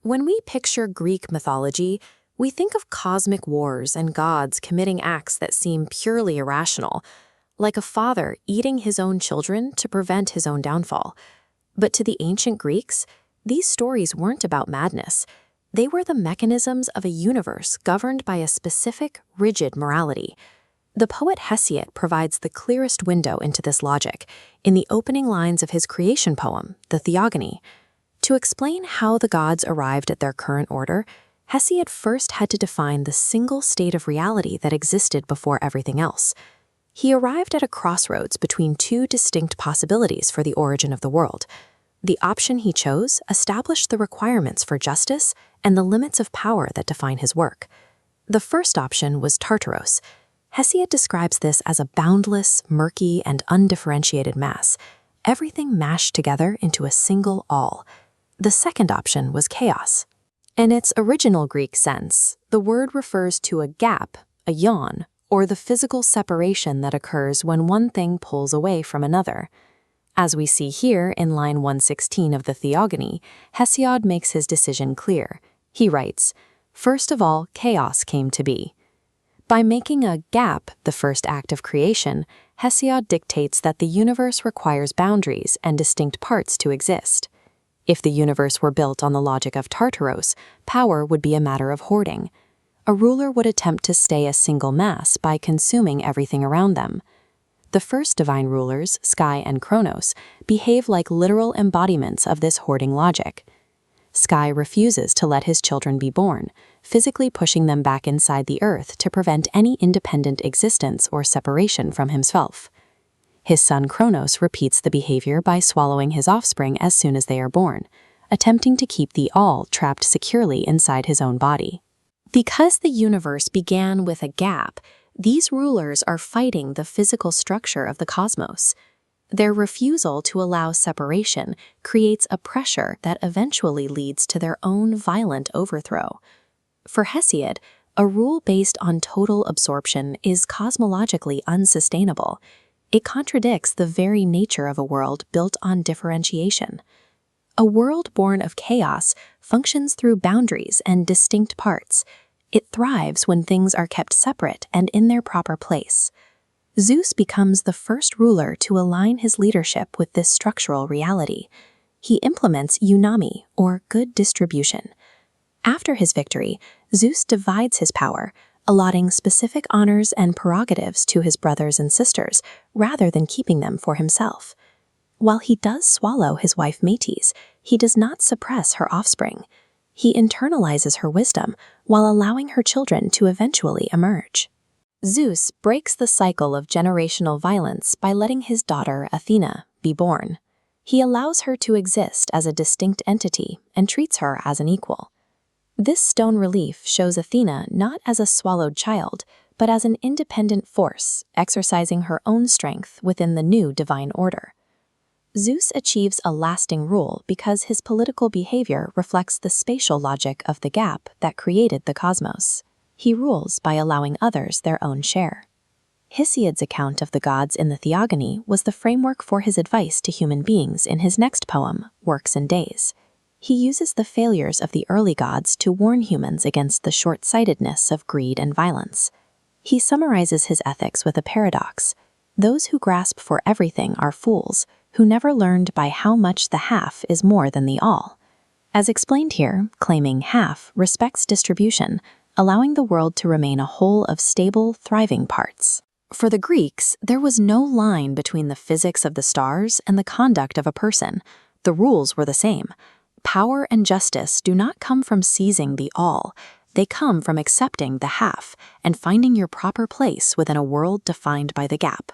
When we picture Greek mythology, we think of cosmic wars and gods committing acts that seem purely irrational, like a father eating his own children to prevent his own downfall. But to the ancient Greeks, these stories weren't about madness. They were the mechanisms of a universe governed by a specific, rigid morality. The poet Hesiod provides the clearest window into this logic in the opening lines of his creation poem, the Theogony. To explain how the gods arrived at their current order, Hesiod first had to define the single state of reality that existed before everything else. He arrived at a crossroads between two distinct possibilities for the origin of the world. The option he chose established the requirements for justice and the limits of power that define his work. The first option was Tartaros. Hesiod describes this as a boundless, murky, and undifferentiated mass, everything mashed together into a single all. The second option was chaos. In its original Greek sense, the word refers to a gap, a yawn, or the physical separation that occurs when one thing pulls away from another. As we see here in line 116 of the Theogony, Hesiod makes his decision clear. He writes, "First of all, chaos came to be." By making a gap the first act of creation, Hesiod dictates that the universe requires boundaries and distinct parts to exist. If the universe were built on the logic of Tartaros, power would be a matter of hoarding. A ruler would attempt to stay a single mass by consuming everything around them. The first divine rulers, Sky and Kronos, behave like literal embodiments of this hoarding logic. Sky refuses to let his children be born, physically pushing them back inside the earth to prevent any independent existence or separation from himself. His son Kronos repeats the behavior by swallowing his offspring as soon as they are born, attempting to keep the all trapped securely inside his own body. Because the universe began with a gap, these rulers are fighting the physical structure of the cosmos. Their refusal to allow separation creates a pressure that eventually leads to their own violent overthrow. For Hesiod, a rule based on total absorption is cosmologically unsustainable. It contradicts the very nature of a world built on differentiation. A world born of chaos functions through boundaries and distinct parts. It thrives when things are kept separate and in their proper place. Zeus becomes the first ruler to align his leadership with this structural reality. He implements eunomy, or good distribution. After his victory, Zeus divides his power, allotting specific honors and prerogatives to his brothers and sisters, rather than keeping them for himself. While he does swallow his wife Metis, he does not suppress her offspring. He internalizes her wisdom while allowing her children to eventually emerge. Zeus breaks the cycle of generational violence by letting his daughter, Athena, be born. He allows her to exist as a distinct entity and treats her as an equal. This stone relief shows Athena not as a swallowed child, but as an independent force, exercising her own strength within the new divine order. Zeus achieves a lasting rule because his political behavior reflects the spatial logic of the gap that created the cosmos. He rules by allowing others their own share. Hesiod's account of the gods in the Theogony was the framework for his advice to human beings in his next poem, Works and Days. He uses the failures of the early gods to warn humans against the short-sightedness of greed and violence. He summarizes his ethics with a paradox. Those who grasp for everything are fools, who never learned by how much the half is more than the all. As explained here, claiming half respects distribution, allowing the world to remain a whole of stable, thriving parts. For the Greeks, there was no line between the physics of the stars and the conduct of a person. The rules were the same. Power and justice do not come from seizing the all. They come from accepting the half and finding your proper place within a world defined by the gap.